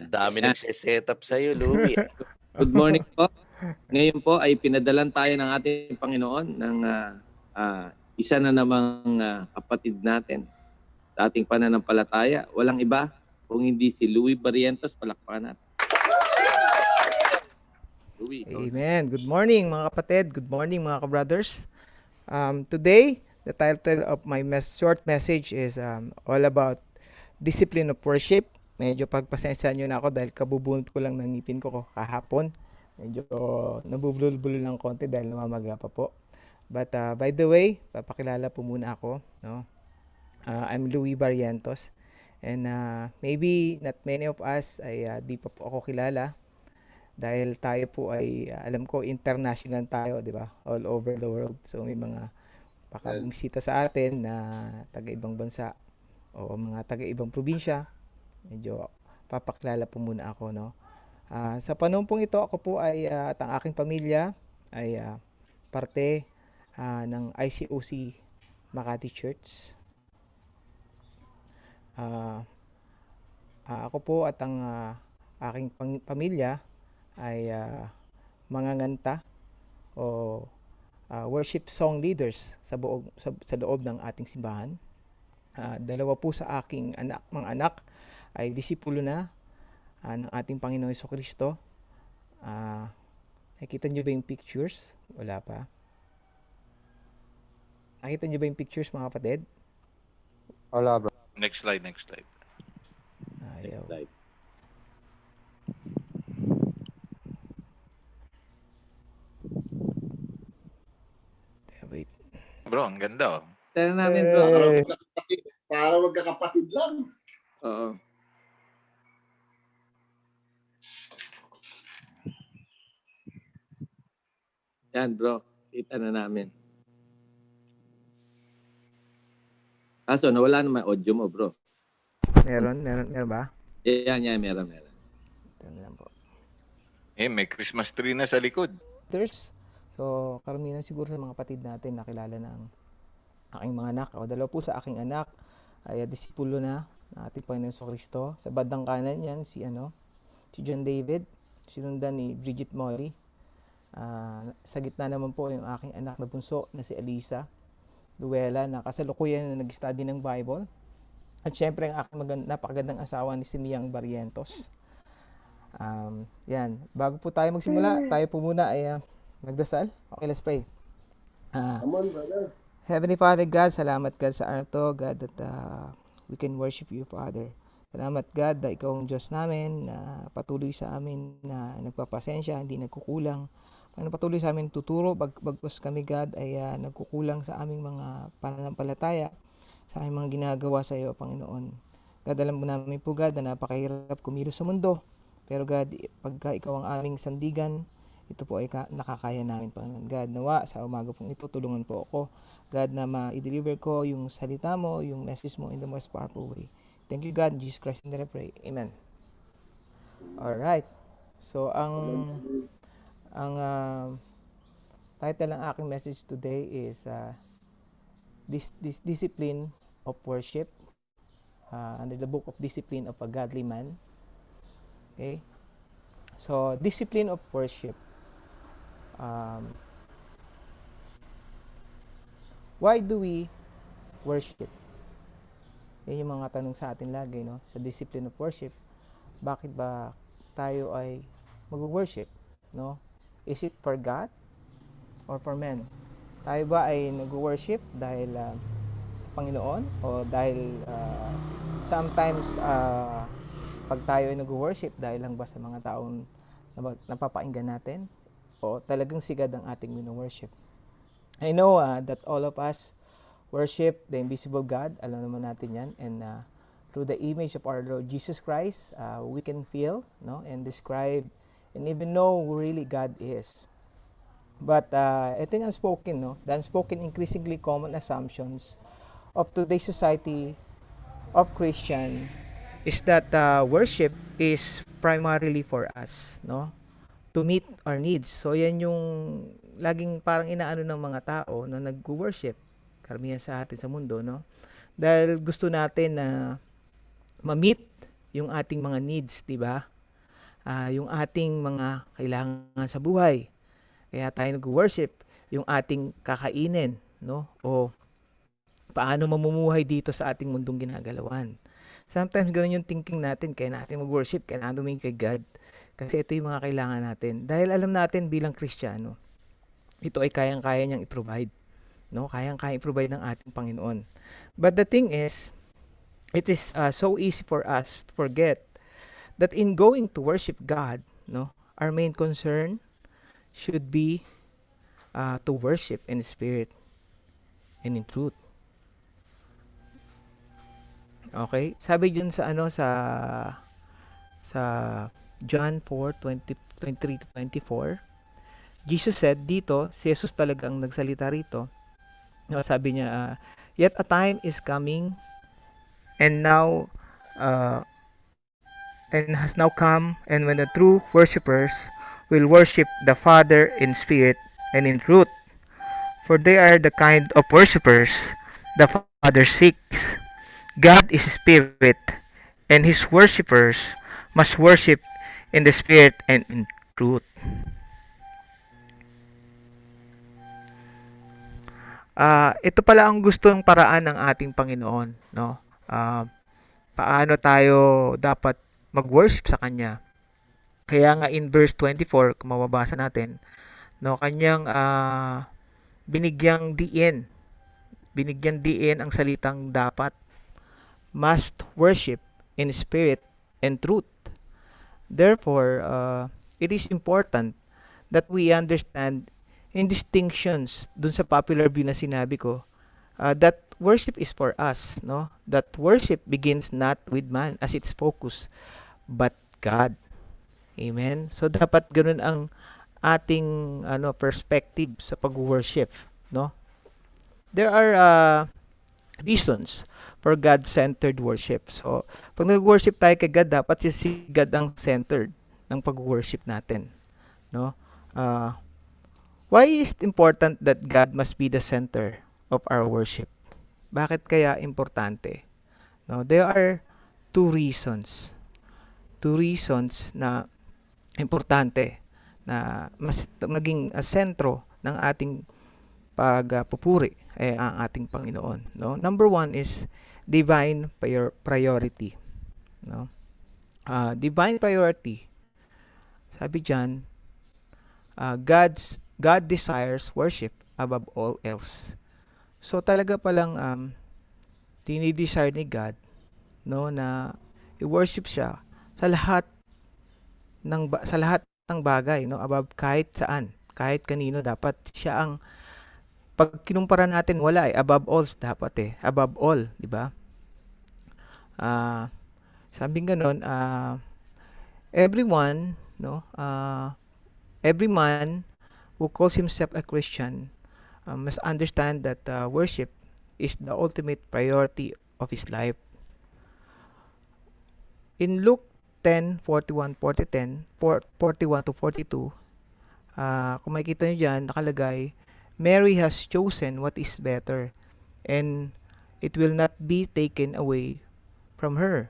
Dami Yan. nagse-set up sa'yo, Louie. Good morning po. Ngayon po ay pinadalan tayo ng ating Panginoon ng isa na namang kapatid natin sa ating pananampalataya. Walang iba kung hindi si Louie Barrientos. Palakpakan natin. Louie, Amen. Good morning mga kapatid. Good morning mga ka-brothers. Today, the title of my short message is all about discipline of worship. Medyo pagpasensya nyo na ako dahil kabubunot ko lang ng ngipin ko kahapon. Medyo nabubulol-bulol ng konti dahil namamaga pa po. But by the way, papakilala po muna ako. No? I'm Louie Barrientos. And maybe not many of us ay di pa po ako kilala. Dahil tayo po ay, alam ko, international tayo, di ba? All over the world. So, may mga bumisita sa atin na taga-ibang bansa o mga taga-ibang probinsya. Medyo papakilala po muna ako, no? Sa panahon pong ito, ako po ay, at ang aking pamilya ay parte ng ICOC Makati Church. Ako po at ang aking pamilya ay manganganta o worship song leaders sa loob ng ating simbahan. Dalawa po sa aking mga anak ay disipulo na ng ating Panginoong Jesucristo. Nakita niyo ba yung pictures? Wala pa. Nakita niyo ba yung pictures mga kapatid? Wala bro. Next slide. Ayaw. Wait. Bro, ang ganda, oh. Tayo namin, bro. Para magkakapatid lang. Oo. Yan, bro. Kita na namin. Kaso, nawala naman audio mo, bro. Meron ba? Yan, meron. Ito na lang po. May Christmas tree na sa likod. So, karamihan siguro sa mga kapatid natin nakilala ng aking mga anak. O dalawa po sa aking anak ay disipulo na ng ating Panginoon Jesucristo. Sa bandang kanan yan si John David, sinundan ni Bridget Molly. Sa gitna naman po yung aking anak na bunso na si Elisa Luella na kasalukuyan na nag-study ng Bible. At syempre ang aking napakagandang asawa ni si Miang Barrientos. Yan. Bago po tayo magsimula, tayo po muna ay magdasal. Okay, let's pray. Come on, brother. Heavenly Father God, salamat God sa araw to, God, that we can worship you, Father. Salamat God na ikaw ang Diyos namin, na patuloy sa amin na nagpapasensya, hindi nagkukulang. Patuloy sa amin tuturo, bagkus kami God ay nagkukulang sa aming mga pananampalataya, sa aming mga ginagawa sa iyo, Panginoon. God, alam mo namin po God na napakahirap kumilos sa mundo. Pero God, pagka ikaw ang aming sandigan, ito po ay nakakaya namin, Panginoon. God, nawa sa umaga pong ito, tulungan po ako. God, na ma-deliver ko yung salita mo, yung message mo in the most powerful way. Thank you, God. In Jesus Christ, in I pray. Amen. Alright. So, ang title ng aking message today is this discipline of worship under the book of Discipline of a Godly Man. Okay? So, discipline of worship. Why do we worship? Yan yung mga tanong sa atin lagi, no? Sa discipline of worship, bakit ba tayo ay mag-worship, no? Is it for God or for men? Tayo ba ay nag-worship dahil Panginoon o dahil sometimes pag tayo ay nag-worship dahil lang ba sa mga taong napapainggan natin o talagang sigad ang ating mino-worship? I know that all of us worship the invisible God. Alam naman natin yan. And through the image of our Lord Jesus Christ, we can feel, no, and describe and even know who really God is. But ito yung unspoken, no? The unspoken, increasingly common assumptions of today's society of Christian is that worship is primarily for us, no? To meet our needs. So yan yung laging parang inaano ng mga tao na nag-worship, karamihan sa atin sa mundo, no? Dahil gusto natin na ma-meet yung ating mga needs, di ba? Yung ating mga kailangan sa buhay. Kaya tayo nag-worship, yung ating kakainin, no? O paano mamumuhay dito sa ating mundong ginagalawan. Sometimes ganun yung thinking natin, kaya natin mag-worship, kaya natin tumingin kay God. Kasi ito yung mga kailangan natin. Dahil alam natin bilang Kristiyano, ito ay kayang-kaya niyang i-provide. No? Kayang-kaya i-provide ng ating Panginoon. But the thing is, it is so easy for us to forget that in going to worship God, no, our main concern should be to worship in spirit and in truth. Okay? Sabi diyan sa sa John 4:23 to 24, Jesus said dito, si Jesus talagang nagsalita rito. No, sabi niya, yet a time is coming and now and has now come, and when the true worshippers will worship the Father in spirit and in truth, for they are the kind of worshippers the Father seeks. God is spirit, and his worshippers must worship in the spirit and in truth. Ito pala ang gustong paraan ng ating Panginoon, no? Paano tayo dapat mag-worship sa Kanya. Kaya nga in verse 24, kung mababasa natin, no, Kanyang binigyang diin ang salitang dapat, must worship in spirit and truth. Therefore, it is important that we understand in distinctions dun sa popular view na sinabi ko, that worship is for us, no? That worship begins not with man as its focus, but God. Amen. So dapat ganoon ang ating perspective sa pag-worship, no? There are reasons for God-centered worship. So, pag nag-worship tayo kay God, dapat si God ang centered ng pag-worship natin, no? Why is it important that God must be the center of our worship? Bakit kaya importante? No, there are two reasons. Two reasons na importante na mas maging sentro ng ating pagpupuri ang ating Panginoon, no? Number one is divine priority, no? Divine priority. Sabi diyan, God desires worship above all else. So talaga palang dinidesire ni God, no, na i-worship siya sa lahat ng bagay, no, above kahit saan, kahit kanino. Dapat siya ang, pag kinumpara natin, wala above all dapat above all, di ba? Sabi ganon, everyone, no, every man who calls himself a Christian must understand that worship is the ultimate priority of his life. In Luke 10:41 to 42, kung makikita nyo dyan, nakalagay, Mary has chosen what is better, and it will not be taken away from her.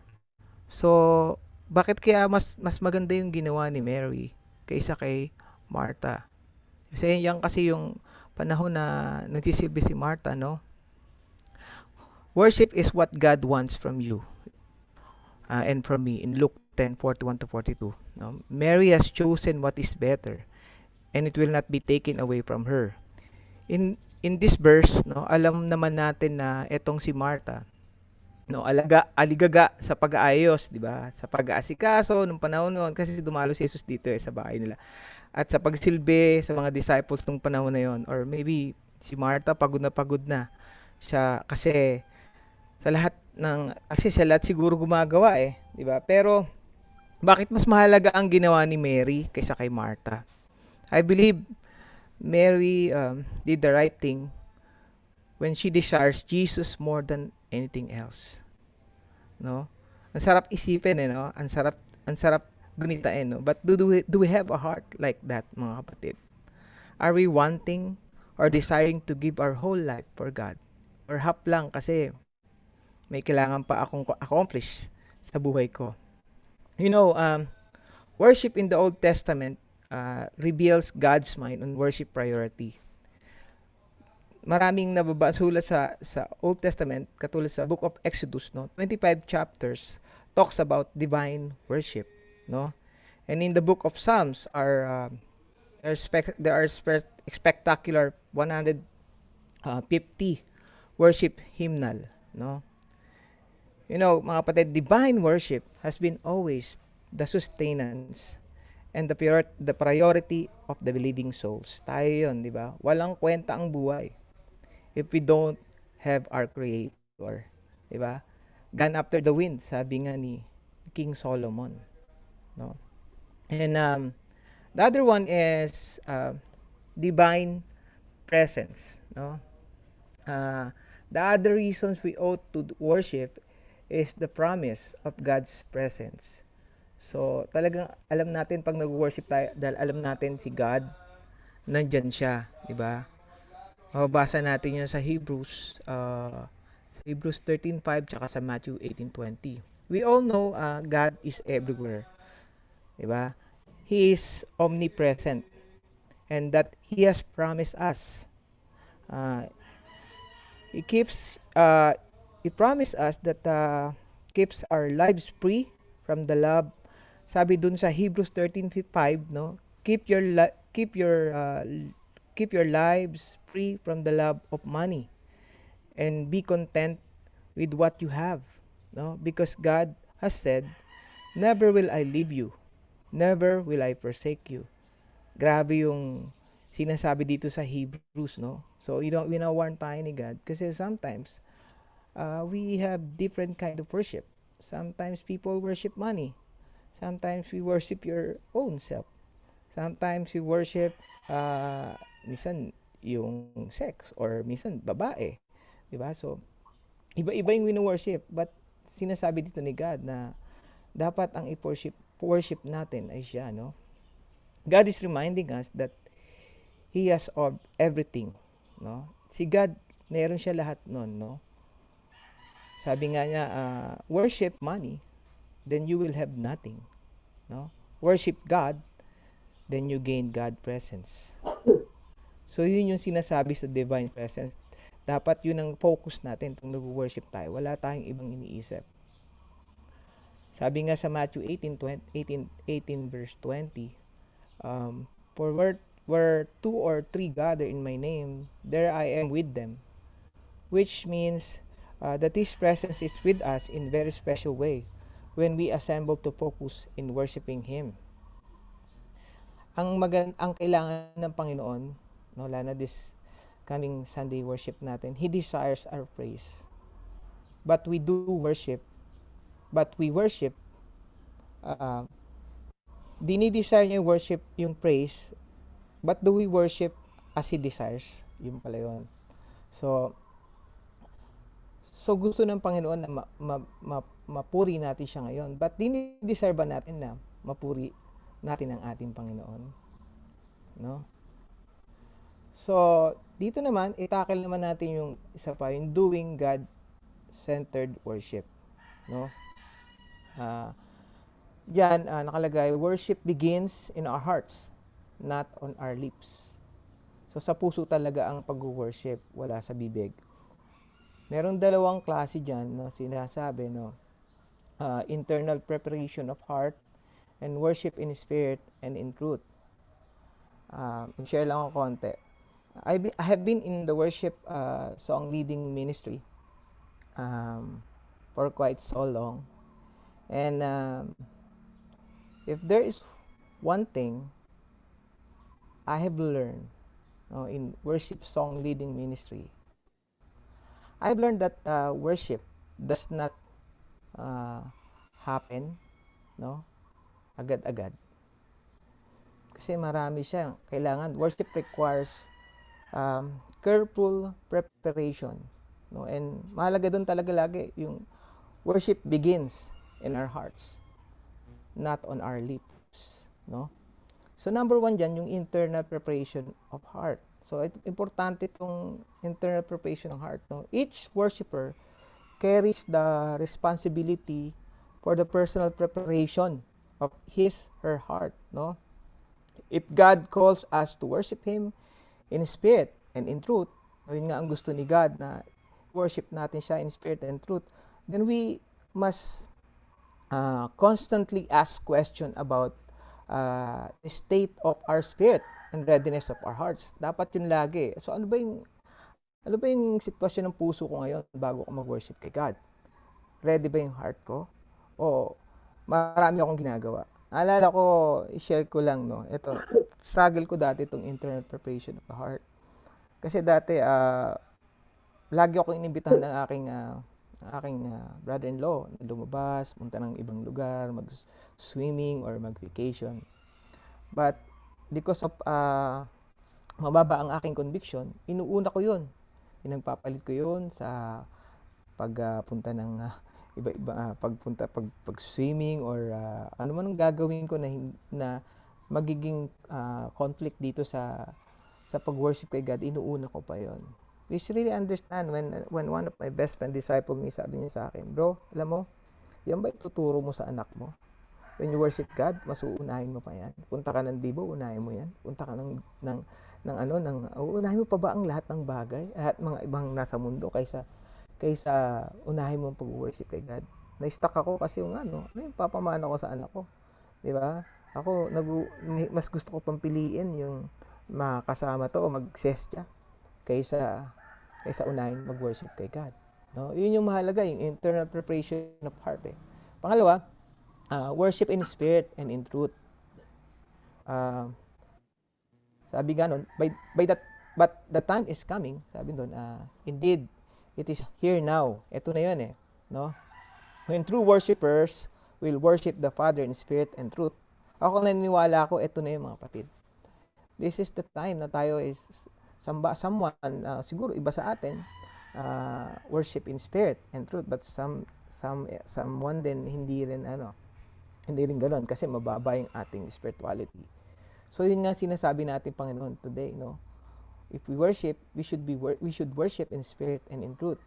So, bakit kaya mas maganda yung ginawa ni Mary kaysa kay Martha? Kasi yan kasi yung panahon na nagsisilbi si Martha, no? Worship is what God wants from you and from me in Luke 10:41 to 42. No? Mary has chosen what is better, and it will not be taken away from her. In this verse, no, alam naman natin na etong si Martha, no, aligaga sa pag-aayos, di ba? Sa pag-aasikaso nung panahon noon, kasi dumalo si Jesus dito sa bahay nila. At sa pagsilbi sa mga disciples nung panahon na yon, or maybe si Martha pagod na siya kasi sa lahat kasi siya lahat siguro gumagawa di ba? Pero bakit mas mahalaga ang ginawa ni Mary kaysa kay Martha? I believe Mary did the right thing when she desires Jesus more than anything else. No? Ang sarap isipin no? Ang sarap gunitain, no? But do we have a heart like that, mga kapatid? Are we wanting or desiring to give our whole life for God? Or half lang kasi may kailangan pa akong accomplish sa buhay ko? You know, worship in the Old Testament reveals God's mind on worship priority. Maraming nababasulat sa Old Testament, katulad sa Book of Exodus, no? 25 chapters talks about divine worship, no? And in the Book of Psalms there are spectacular 150 worship hymnal, no? You know, mga kapatid, divine worship has been always the sustenance and the priority of the believing souls. Tayo yun, di ba? Walang kwenta ang buhay if we don't have our Creator. Di ba? Gone after the wind, sabi nga ni King Solomon. No? And the other one is divine presence. No? The other reasons we ought to worship is the promise of God's presence. So, talagang alam natin pag nag-worship tayo, dahil alam natin si God, nandyan siya, di ba? Mababasa natin yan sa Hebrews 13:5 tsaka sa Matthew 18:20. We all know God is everywhere, di ba? He is omnipresent and that He has promised us. He promised us that keeps our lives free from the love. Sabi dun sa Hebrews 13:5, no? Keep your lives free from the love of money and be content with what you have, no? Because God has said, "Never will I leave you, never will I forsake you." Grabe yung sinasabi dito sa Hebrews, no? So, wina-warn tayo ni God kasi sometimes we have different kind of worship. Sometimes people worship money. Sometimes we worship your own self. Sometimes we worship minsan yung sex or minsan babae. Diba? So, iba-iba yung wino-worship. But sinasabi dito ni God na dapat ang worship natin ay siya, no? God is reminding us that He has everything, no? Si God, meron siya lahat nun, no? Sabi nga niya, worship money, then you will have nothing. No? Worship God, then you gain God presence. So, yun yung sinasabi sa divine presence. Dapat yun ang focus natin pag nag-worship tayo. Wala tayong ibang iniisip. Sabi nga sa Matthew 18 verse 20, for where 2 or 3 gather in my name, there I am with them. Which means that His presence is with us in very special way when we assemble to focus in worshiping Him. Ang kailangan ng Panginoon, no, lalo na this coming Sunday worship natin, He desires our praise. But we worship, dinidesire niya yung worship, yung praise, but do we worship as He desires? Yun pala yun. So gusto ng Panginoon na mapuri natin siya ngayon. But dinidesire ba natin na mapuri natin ang ating Panginoon? No? So, dito naman, itakil naman natin yung isa pa, yung doing God-centered worship. No? Diyan, nakalagay, worship begins in our hearts, not on our lips. So, sa puso talaga ang pag-worship, wala sa bibig. Meron dalawang klase dyan, no, sinasabi, no, internal preparation of heart and worship in spirit and in truth. Share lang ako konti. I have been in the worship song leading ministry for quite so long. And if there is one thing I have learned in worship song leading ministry, I've learned that worship does not happen, no, agad-agad. Kasi marami siya. Kailangan, worship requires careful preparation. No? And mahalaga doon talaga lagi, yung worship begins in our hearts, not on our lips. No? So number 1 dyan, yung internal preparation of heart. So, importante itong internal preparation ng heart. No? Each worshiper carries the responsibility for the personal preparation of her heart, no? If God calls us to worship Him in spirit and in truth, yun nga ang gusto ni God na worship natin siya in spirit and truth, then we must constantly ask question about the state of our spirit and readiness of our hearts. Dapat yun lagi. So ano ba yung sitwasyon ng puso ko ngayon bago ko mag-worship kay God? Ready ba yung heart ko? O marami akong ginagawa? Alala ko, i-share ko lang, no? Ito, struggle ko dati itong internal preparation of the heart. Kasi dati, lagi akong inimbitahan ng aking brother-in-law na lumabas, punta ng ibang lugar, mag-swimming or mag-vacation. But because of mababa ang aking conviction, inuuna ko yun. Pinagpapalit ko yun sa pagpunta ng iba-iba, pag-swimming or ano man ang gagawin ko na magiging conflict dito sa pag-worship kay God, inuuna ko pa yon. We should really understand when one of my best friend disciple me, sabi niya sa akin, bro, alam mo, yan ba ituturo mo sa anak mo? When you worship God, mas uunahin mo pa yan. Punta ka ng dibo, unahin mo yan. Punta ka uunahin mo pa ba ang lahat ng bagay, lahat mga ibang nasa mundo kaysa unahin mo ang pag-worship kay God. Na-stuck ako kasi yung yung papamana ko sa anak ko. 'Di ba? Ako mas gusto ko pang piliin yung makasama to o mag-siesta kaysa unahin mag-worship kay God. No? 'Yun yung mahalaga, yung internal preparation of heart. Pangalawa, worship in spirit and in truth. Sabi ganon, but the time is coming, sabi doon, indeed, it is here now. Ito na yun no? When true worshipers will worship the Father in spirit and truth. Ako naniniwala ako, ito na yung mga kapatid. This is the time na tayo is someone, siguro iba sa atin, worship in spirit and truth, but someone din hindi rin ganoon kasi mababa yung ating spirituality. So yun nga sinasabi natin, Panginoon, today, no? If we worship, we should worship in spirit and in truth.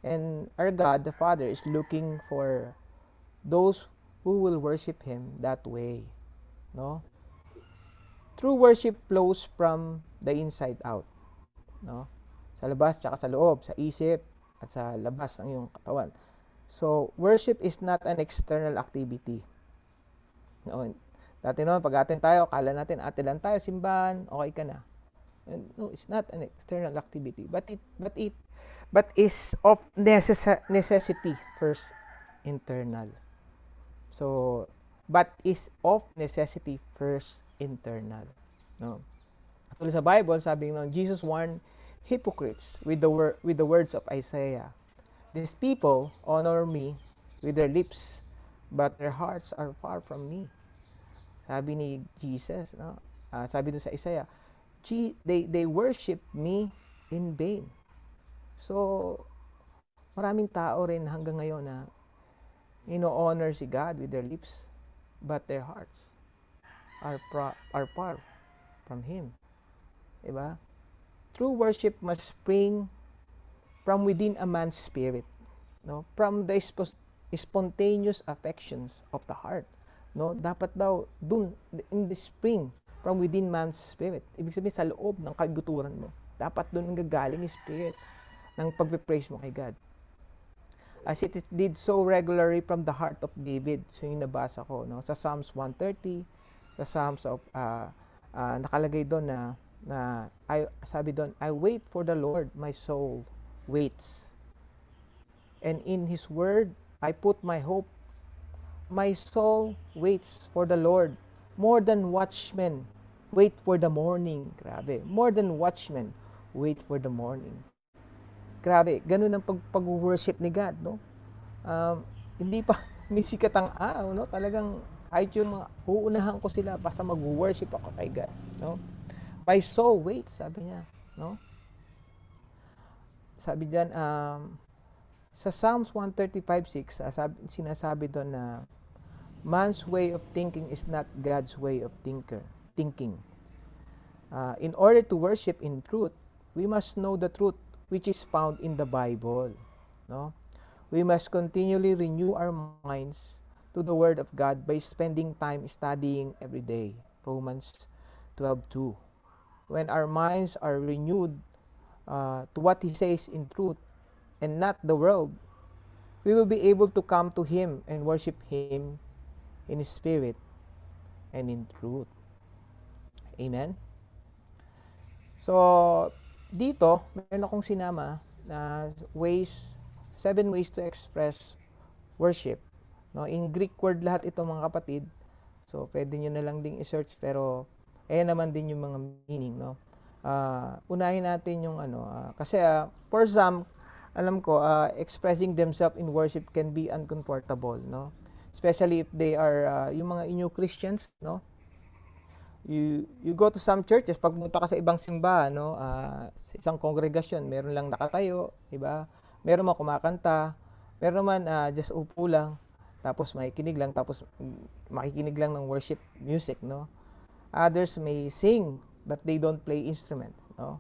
And our God, the Father, is looking for those who will worship Him that way. No? True worship flows from the inside out. No? Sa labas, tsaka sa loob, sa isip, at sa labas ng iyong katawan. So, worship is not an external activity. No? Dati noon, pag-attend tayo, kala natin, ate lang tayo, simbahan, okay ka na. No, it's not an external activity, but is of necessity first internal. So, but is of necessity first internal. No. Tulad sa Bible, sabi ng Jesus warned hypocrites with the words of Isaiah. These people honor me with their lips, but their hearts are far from me. Sabi ni Jesus, no? Sabi doon sa Isaiah, they worship me in vain. So, maraming tao rin hanggang ngayon na ino-honor si God with their lips, but their hearts are far from Him. Diba? True worship must spring from within a man's spirit, no? From the spontaneous affections of the heart. No? Dapat daw dun, in the spring, from within man's spirit. Ibig sabihin, sa loob ng kaguturan mo. Dapat doon ang gagaling yung spirit ng pagpe-praise mo kay God. As it did so regularly from the heart of David. So yung nabasa ko, no? Sa Psalms 130, sa Psalms of, nakalagay doon sabi doon, I wait for the Lord, my soul waits. And in His word, I put my hope. My soul waits for the Lord. More than watchmen wait for the morning. Grabe. More than watchmen wait for the morning. Grabe. Ganun ang pag-worship ni God, no? Hindi pa misikat ang araw, no? Talagang kahit yung uunahan ko sila basta mag-worship ako kay God, no? My soul waits, sabi niya, no? Sabi diyan, sa Psalms 135:6, sinasabi doon na man's way of thinking is not God's way of thinking. In order to worship in truth, we must know the truth which is found in the Bible. No? We must continually renew our minds to the Word of God by spending time studying every day. Romans 12:2. When our minds are renewed to what He says in truth and not the world, we will be able to come to Him and worship Him in Spirit and in truth. Amen? So, dito, meron akong sinama na 7 ways to express worship. No, in Greek word lahat ito mga kapatid. So, pwede nyo na lang ding i-search pero ayan naman din yung mga meaning, no. Unahin natin yung kasi for some, alam ko, expressing themselves in worship can be uncomfortable, no. Especially if they are yung mga new Christians, no. You go to some churches, pag pumunta ka sa ibang simbahan, no, sa isang kongregasyon, meron lang nakatayo, iba, meron man kumakanta, meron man just upo lang, tapos makikinig lang, tapos makikinig lang ng worship music, no. Others may sing, but they don't play instruments, no.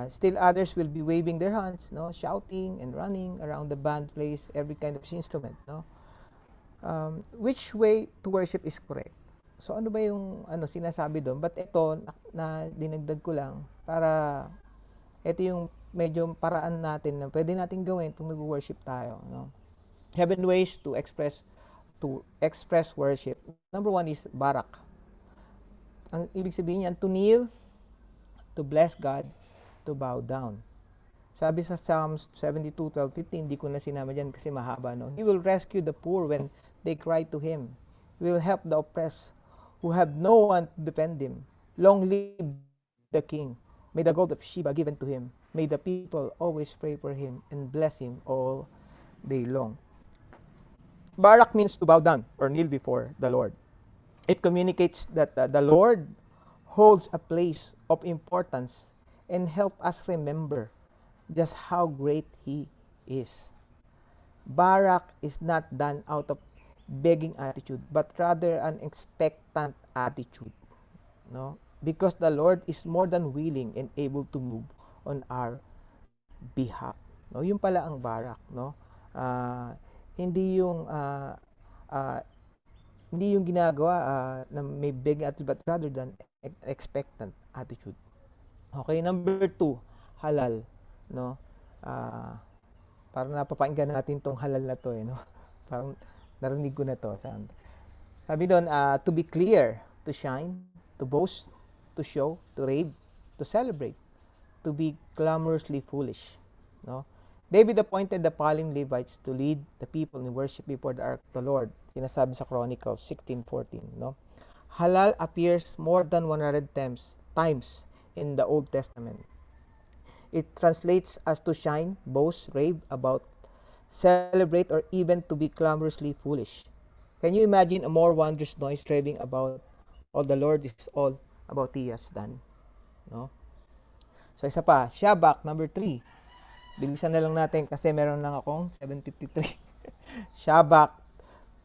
Still others will be waving their hands, no, shouting and running around the band plays every kind of instrument, no. Which way to worship is correct? So ano ba yung sinasabi doon? But ito na dinagdag ko lang para ito yung medyo paraan natin na pwede nating gawin kung nag-worship tayo, no. 7 ways to express worship. Number 1 is barak. Ang ibig sabihin niyan, to kneel, to bless God, to bow down. Sabi sa Psalms 72:12-15, hindi ko na sinama dyan kasi mahaba, no. He will rescue the poor when they cry to Him. He will help the oppressed who have no one to defend Him. Long live the King. May the gold of Sheba given to Him. May the people always pray for Him and bless Him all day long. Barak means to bow down or kneel before the Lord. It communicates that the Lord holds a place of importance and help us remember just how great He is. Barak is not done out of begging attitude, but rather an expectant attitude, no? Because the Lord is more than willing and able to move on our behalf, no? Yung pala ang barak, no? Hindi yung ginagawa na may begging attitude, but rather than expectant attitude. Okay, number 2, halal, no? Parang napapakinggan natin tong halal na to, no? Parang narinig ko na to. Sabi doon, to be clear, to shine, to boast, to show, to rave, to celebrate, to be clamorously foolish, no? David appointed the following Levites to lead the people in worship before the ark of the Lord. Sinasabi sa Chronicles 16:14, no? Halal appears more than 100 times in the Old Testament. It translates as to shine, boast, rave about, celebrate, or even to be clamorously foolish. Can you imagine a more wondrous noise raving about all the Lord is all about He has done? No? So isa pa, Shabak, number 3. Bilisan na lang natin kasi meron lang akong 7:53. Shabak,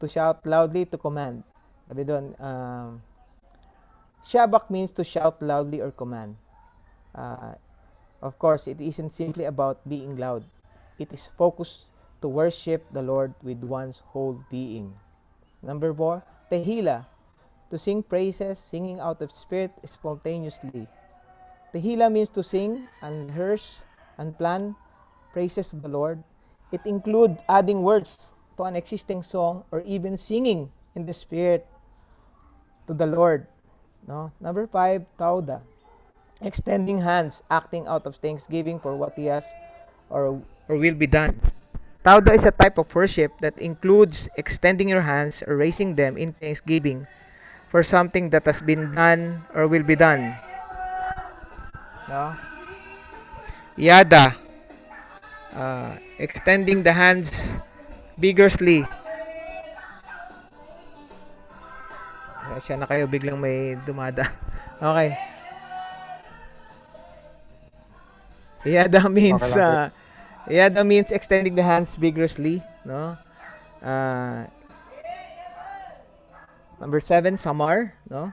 to shout loudly, to command. Sabi doon, Shabak means to shout loudly or command. Of course, it isn't simply about being loud. It is focused to worship the Lord with one's whole being. Number 4, tehila, to sing praises, singing out of spirit spontaneously. Tehila means to sing, unrehearse, unplanned praises to the Lord. It includes adding words to an existing song or even singing in the spirit to the Lord. No? Number 5, tauda, extending hands, acting out of thanksgiving for what He has or will be done. Tauda is a type of worship that includes extending your hands or raising them in thanksgiving for something that has been done or will be done. No? Yada, extending the hands vigorously. Siya na kayo, biglang may dumada. Okay. Yada means Yada means extending the hands vigorously, no? Number 7, samar, no?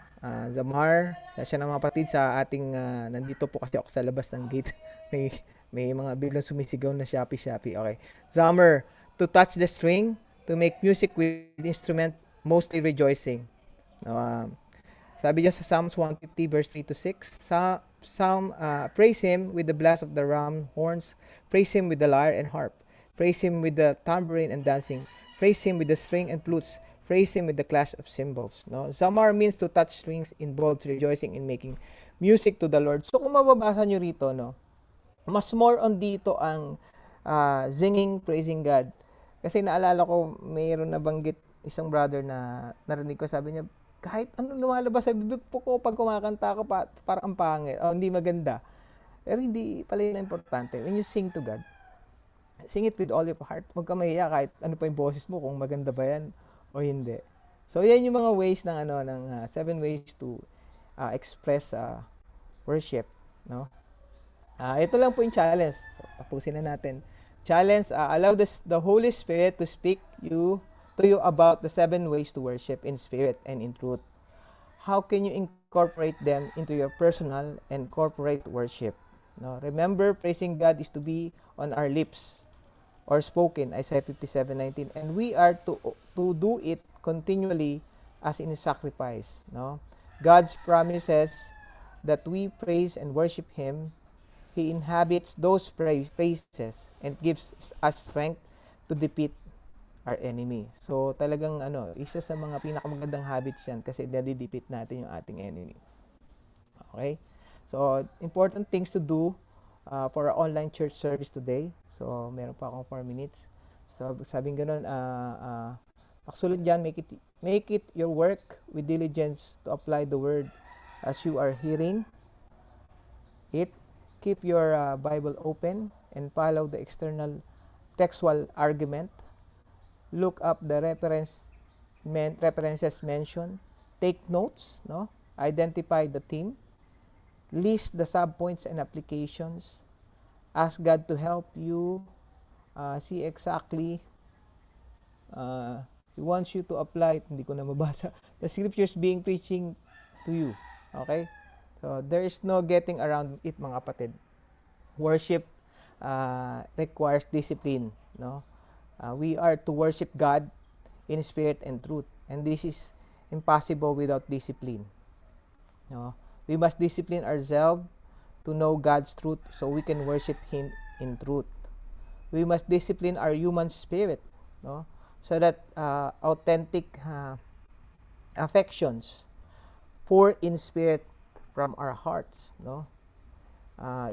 Zamar, siya ng mga kapatid sa ating nandito po kasi ako sa labas ng gate. may mga biglang sumisigaw na Shopee. Okay. Zamar, to touch the string, to make music with instrument, mostly rejoicing. No, sabi niya sa Psalms 150 verse 3 to 6, praise him with the blast of the ram horns, praise him with the lyre and harp, praise him with the tambourine and dancing, praise him with the string and flutes, praise him with the clash of cymbals. No, zamar means to touch strings, involves rejoicing in making music to the Lord. So kung mababasa nyo rito, no, mas more on dito ang singing, praising God. Kasi naalala ko, mayroon nabanggit isang brother na narinig ko, sabi niya, kahit ano lumalabas sa bibig po ko pag kumakanta ako, parang ang pangit, hindi maganda. Pero hindi pala yun importante. When you sing to God, sing it with all your heart. Huwag ka mahiya kahit ano pa yung boses mo, kung maganda ba yan o hindi. So, yan yung mga ways ng 7 ways to express worship, no? Ito lang po yung challenge. So, tapusin na natin. Challenge, allow the Holy Spirit to speak to you about the 7 ways to worship in spirit and in truth. How can you incorporate them into your personal and corporate worship? No, remember, praising God is to be on our lips or spoken, Isaiah 57:19, and we are to do it continually as in sacrifice. No, God's promises that we praise and worship Him. He inhabits those praises and gives us strength to defeat our enemy. So talagang isa sa mga pinakamagandang habits yan kasi nadidefeat natin yung ating enemy. Okay? So important things to do for our online church service today. So meron pa akong 4 minutes. So sabing ganoon, aksulat dyan, make it your work with diligence to apply the word as you are hearing it. Keep your Bible open and follow the external textual argument. Look up the references mentioned. Take notes, no? Identify the theme. List the subpoints and applications. Ask God to help you see exactly He wants you to apply it. Hindi ko na mabasa. The scriptures being preaching to you. Okay? So, there is no getting around it, mga kapatid. Worship requires discipline, no? We are to worship God in spirit and truth, and this is impossible without discipline. No? We must discipline ourselves to know God's truth so we can worship Him in truth. We must discipline our human spirit, no? So that authentic affections pour in spirit from our hearts, no?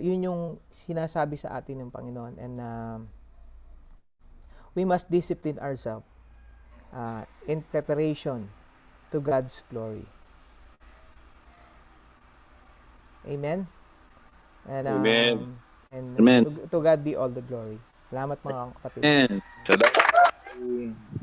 Yun yung sinasabi sa atin ng Panginoon, and we must discipline ourselves in preparation to God's glory. Amen. And Amen. And Amen. to God be all the glory. Salamat mga kapatid. Amen. Salamat.